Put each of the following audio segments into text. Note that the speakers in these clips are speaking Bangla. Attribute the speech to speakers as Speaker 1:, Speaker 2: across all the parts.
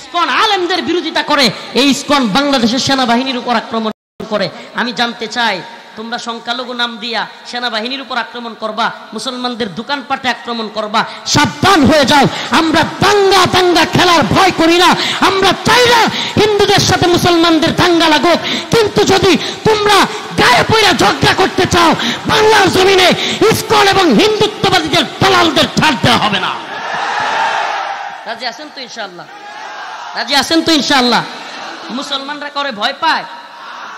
Speaker 1: ইসকন আলেমদের বিরোধিতা করে, এই ইসকন বাংলাদেশের সেনাবাহিনীর উপর আক্রমণ করে। আমি জানতে চাই, তোমরা সংখ্যালঘু নাম দিয়া সেনাবাহিনীর উপর আক্রমণ করবা, মুসলমানদের দোকানপাটে আক্রমণ করবা, সাবধান হয়ে যাও। আমরা দাঙ্গা দাঙ্গা খেলার ভয় করি না। আমরা চাই না হিন্দুদের সাথে মুসলমানদের দাঙ্গা লাগুক, কিন্তু যদি তোমরা গায়ে পড়ে ঝগড়া করতে চাও, বাংলার জমিনে ইসকন এবং হিন্দুত্ববাদীদের দালালদের ছাড় দেওয়া হবে না। রাজি আছেন তো ইনশাআল্লাহ? রাজি আছেন তো ইনশাআল্লাহ? মুসলমানরা করে ভয় পায়?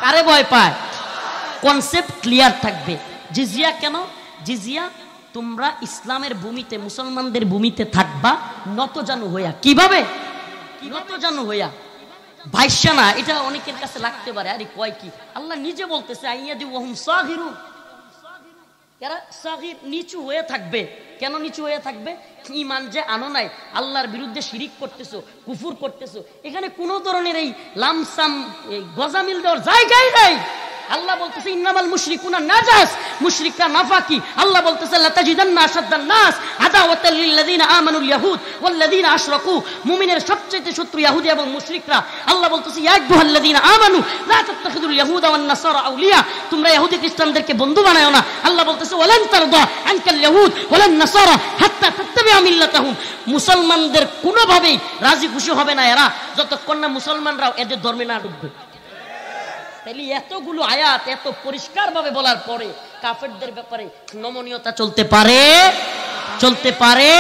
Speaker 1: কারে ভয় পায়? কনসেপ্ট ক্লিয়ার থাকবে। জিজিয়া কেন? জিজিয়া তোমরা ইসলামের ভূমিতে, মুসলমানদের ভূমিতে থাকবা নতজানু হইয়া। কিভাবে নতজানু হইয়া? ভাইসা না। এটা অনেকের কাছে লাগতে পারে, আরে কয় কি? আল্লাহ নিজে বলতেছে আইয়াদি ওয়াহুম সাগিরুন, এরা সাগির, নিচু হয়ে থাকবে। কেন নিচু হয়ে থাকবে? ঈমান যে আনো নাই, আল্লাহর বিরুদ্ধে শিরিক করতেছো, কুফর করতেছো, এখানে কোনো ধরনের এই লামসাম গজামিল দেওয়ার জায়গায় নাই। আল্লাহ বলতেছে ইন্নামাল মুশরিকুনা নাজাস, মুশরিকরা নাফাকি। আল্লাহ বলতেছে লাতাজিদান্না আশাদ্দান নাস আদাওয়াতাল লিল্লাযিনা আমানুল ইয়াহুদ ওয়াল্লাযিনা আশরাকু, মুমিনের সবচেয়ে শত্রু ইহুদি এবং মুশরিকরা। আল্লাহ বলতেছে ইয়া আইয়ুহাল্লাযিনা আমানু লা তাত্তাখিযুল ইয়াহুদা ওয়ান নাসারা আউলিয়া, তোমরা ইহুদি খ্রিস্টানদেরকে বন্ধু বানায়ো না। আল্লাহ বলতেছে ওয়ালান তারদা আনকাল ইয়াহুদ ওয়ালান নাসারা হাত্তা তাত্তাবিআ মিল্লাতাহুম, মুসলমানদের কোনোভাবেই রাজি খুশি হবে না এরা যতক্ষণ না মুসলমানরাও এদের ধর্মে না ঢুকবে। তাহলে এতগুলো আয়াত এত পরিষ্কার ভাবে বলার পরে কাফেরদের ব্যাপারে নমনীয়তা চলতে পারে? চলতে পারে।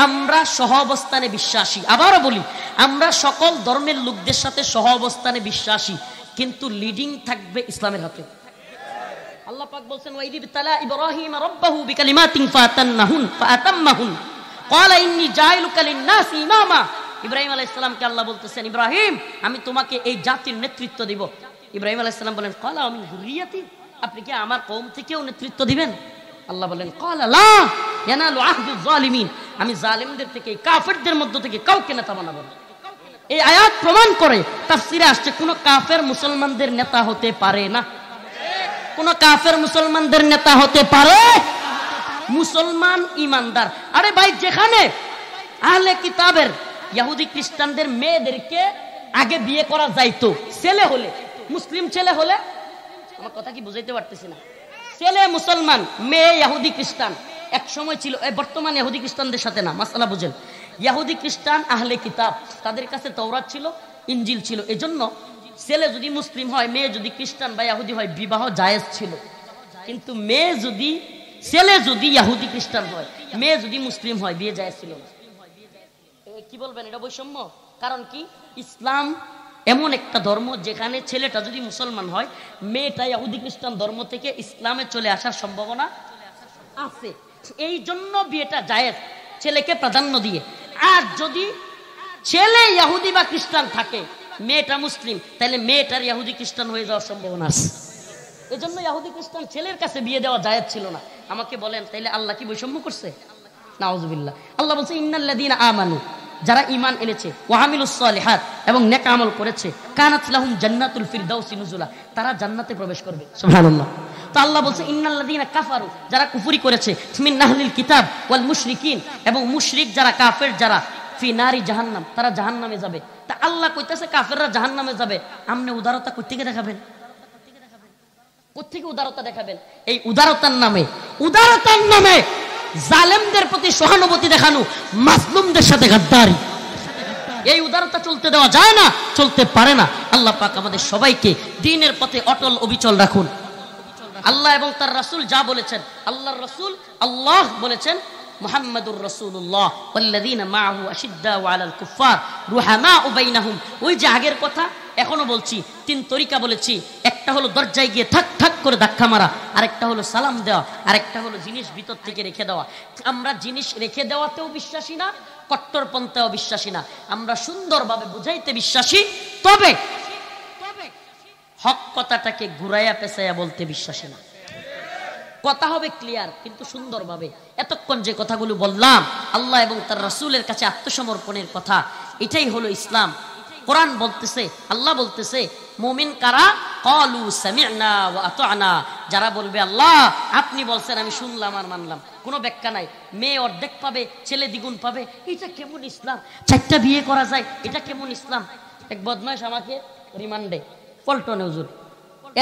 Speaker 1: আমরা সহ অবস্থানে বিশ্বাসী। আবারও বলি, আমরা সকল ধর্মের লোকদের সাথে সহ অবস্থানে বিশ্বাসী, কিন্তু লিডিং থাকবে ইসলামের হাতে। আল্লাহ পাক বলছেন ওয়াইদি বিতালা ইব্রাহিম রাব্বাহু বিকালিমাতিন ফাতাম্মাহুন ক্বালা ইন্নী জাইলুকা লিন-নাসি ইমামা। ইব্রাহিম আলাইহিস সালামকে আল্লাহ বলতেছেন, ইব্রাহিম আমি তোমাকে এই জাতির নেতৃত্ব দিব। ইব্রাহিম আলাইহিস সালাম বলেন ক্বালা মিন যুররিয়াতি, আপনি কি আমার কওম থেকেও নেতৃত্ব দিবেন? আল্লাহ বলেন ক্বালা লা ইয়ানালু আহদুয যালিমিন, আমি জালিমদের থেকে, কাফেরদের মধ্য থেকে কাউকে নেতা বানাবো না। এই আয়াত প্রমাণ করে, তাফসিরে আসছে কোন কাফের মুসলমানদের নেতা হতে পারে না। কোন কাফের মুসলমানদের নেতা হতে পারে? মুসলমান ইমানদার। আরে ভাই, যেখানে আহলে কিতাবের ইহুদি খ্রিস্টানদের মেয়েদেরকে আগে বিয়ে করা যাইতো, ছেলে হলে, মুসলিম ছেলে হলে, আমার কথা কি বুঝাইতে পারতেছি না, ছেলে মুসলমান, মেয়ে ইহুদি খ্রিস্টান এক সময় ছিল। বর্তমান ইহুদি খ্রিস্টানদের সাথে না, মাসালা বুঝেন। ইহুদি খ্রিস্টান আহলে কিতাব, তাদের কাছে তাওরাত ছিল, ইনজিল ছিল, এজন্য ছেলে যদি মুসলিম হয়, মেয়ে যদি খ্রিস্টান বা ইহুদি হয়, বিবাহ জায়েজ ছিল। কিন্তু মেয়ে যদি, ছেলে যদি ইহুদি খ্রিস্টান হয়, মেয়ে যদি মুসলিম হয়, বিয়ে জায়েজ ছিল না। কি বলবেন, এটা বৈষম্য? কারণ কি, ইসলাম এমন একটা ধর্ম যেখানে ছেলেটা যদি মুসলমান হয়, মেয়েটা ইহুদি খ্রিস্টান ধর্ম থেকে ইসলামে চলে আসার সম্ভাবনা আছে। এই জন্য বিয়েটা জায়েজ, ছেলেকে প্রাধান্য দিয়ে। আর যদি ছেলে ইহুদি বা খ্রিস্টান থাকে, মেয়েটা মুসলিম, তাহলে মেয়েটার ইহুদি খ্রিস্টান হয়ে যাওয়ার সম্ভাবনা আছে। এই জন্য ইহুদি খ্রিস্টান ছেলের কাছে বিয়ে দেওয়া জায়েজ ছিল না। আমাকে বলেন, তাইলে আল্লাহ কি বৈষম্য করছে? নাউযুবিল্লাহ। আল্লাহ বলছে ইন্নাল্লাযীনা আমানু, যারা ঈমান এনেছে, ওয়া আমিলুস সালিহাত, এবং নেক আমল করেছে, কানাত লাহুম জান্নাতুল ফিরদাউসি নুজুলা, তারা জান্নাতে প্রবেশ করবে। সুবহানাল্লাহ। তো আল্লাহ বলছে ইন্নাল্লাযীনা কাফারু, যারা কুফরি করেছে, মিন আহলিল কিতাব ওয়াল মুশরিকিন, এবং মুশরিক যারা, কাফের যারা, ফি নারি জাহান্নাম, তারা জাহান্নামে যাবে। তা আল্লাহ কইতাছে কাফেররা জাহান্নামে যাবে, আপনি উদারতা কই থেকে দেখাবেন? কোত্থেকে উদারতা দেখাবেন? এই উদারতার নামে জালেমদের প্রতি সহানুভূতি দেখানো, মাজলুমদের সাথে গাদ্দারি, এই উদারতা চলতে দেওয়া যায় না, চলতে পারে না। আল্লাহ পাক আমাদের সবাইকে দ্বীনের পথে অটল অবিচল রাখুন। আল্লাহ এবং তার রাসূল যা বলেছেন, আল্লাহর রাসূল, আল্লাহ বলেছেন মুহাম্মাদুর রাসূলুল্লাহ ওয়াল্লাযীনা মাআহু আশিদ্দাউ আলাল কুফফার রুহামাউ বাইনাহুম। ওই যে আগের কথা এখনো বলছি, তিন তরিকা বলেছি। একটা হলো দরজায় গিয়ে ঠাক ঠাক করে ধাক্কা মারা, আরেকটা হলো সালাম দেওয়া, আরেকটা হলো জিনিস ভিতর থেকে রেখে দেওয়া। আমরা জিনিস রেখে দেওয়াতেও বিশ্বাসী না, কট্টরপন্থাও বিশ্বাসী না। আমরা সুন্দরভাবে বুঝাইতে বিশ্বাসী, তবে হক কথাটাকে ঘুরাইয়া পেঁচাইয়া বলতে বিশ্বাসী না। কথা হবে ক্লিয়ার, কিন্তু সুন্দরভাবে। এতক্ষণ যে কথাগুলো বললাম, আল্লাহ এবং তার রাসূলের কাছে আত্মসমর্পণের কথা, এটাই হলো ইসলাম। কোরআন বলতেছে, আল্লাহ বলতেছে মুমিন কারা? ক্বালু সামি'না ওয়া আতা'না, যারা বলবে আল্লাহ আপনি বলছেন আমি শুনলাম আর মানলাম, কোনো ব্যাখ্যা নাই। মেয়ে অর্ধেক পাবে, ছেলে দ্বিগুণ পাবে, এটা কেমন ইসলাম? 4টা বিয়ে করা যায়, এটা কেমন ইসলাম? এক বদমাশ আমাকে রিমান্ডে পল্টনে হুজুর,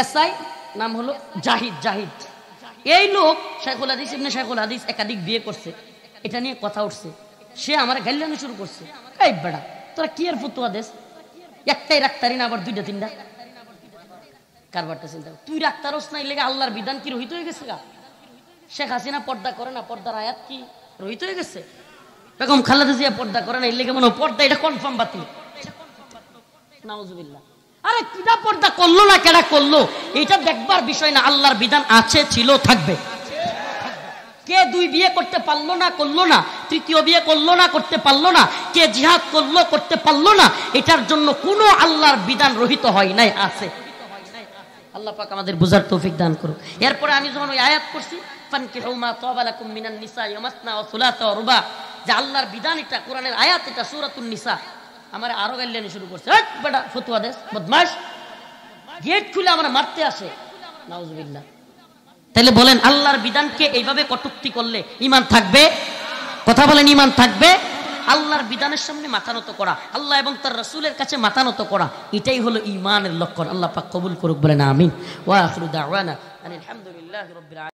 Speaker 1: এসআই নাম হলো জাহিদ। এই লোক শাইখুল হাদিস ইবনে শাইখুল হাদিস একাধিক বিয়ে করছে, এটা নিয়ে কথা উঠছে। সে আমার গাইলানো শুরু করছে, এই বেটা তোরা কি এর ফতোয়া দেস? একটাই রাখতারি না আবার 2টা 3টা? কারবারটা চিন্তা, তুই রাখতারস না, এলাকা আল্লাহর বিধান কি রহিত হয়ে গেছে গা? শেখ হাসিনা পর্দা করে না, পর্দার আয়াত কি রহিত হয়ে গেছে? বেগম খালেদা জিয়া পর্দা করে না, এলাকা মনে পর্দা এটা কনফার্ম বাতিল। নাউজুবিল্লাহ। আরে কিডা পর্দা করলো না, কেডা করলো এটা দেখবার বিষয় না, আল্লাহর বিধান আছে, ছিল, থাকবে। কে 2 বিয়ে করতে পারলো না, করলো না, 3য় বিয়ে করলো না, করতে পারলো না, কে জিহাদ করলো, করতে পারলো না, এটার জন্য কোনো আল্লাহর বিধান রহিত হয় নাই, আছে। আল্লাহ পাক আমাদের বুঝার তৌফিক দান করুক। এরপরে আমি যখন ওই আয়াত পড়ছি ফানকিহু মা তাবা লাকুম মিনান নিসাই ওয়া মাসনা ওয়া সুলাসা ওয়া রুবা, যে আল্লাহর বিধান এটা, কোরআনের আয়াত এটা, সূরাতুন নিসা, আমার আরো গাইলানি শুরু করছে, এই বেটা ফতোয়া দেস বদমাশ, গেট খুলে আমরা মারতে আসে। নাউজুবিল্লাহ। তাহলে বলেন আল্লাহর বিধানকে এইভাবে কটূক্তি করলে ঈমান থাকবে? কথা বলেন ঈমান থাকবে? আল্লাহর বিধানের সামনে মাথা নত করা, আল্লাহ এবং তার রাসূলের কাছে মাথা নত করা, এটাই হলো ঈমানের লক্ষণ। আল্লাহ পাক কবুল করুক, বলেন আমিন। ওয়া আখিরু দাওয়ানা আলহামদুলিল্লাহি রাব্বিল আলামিন।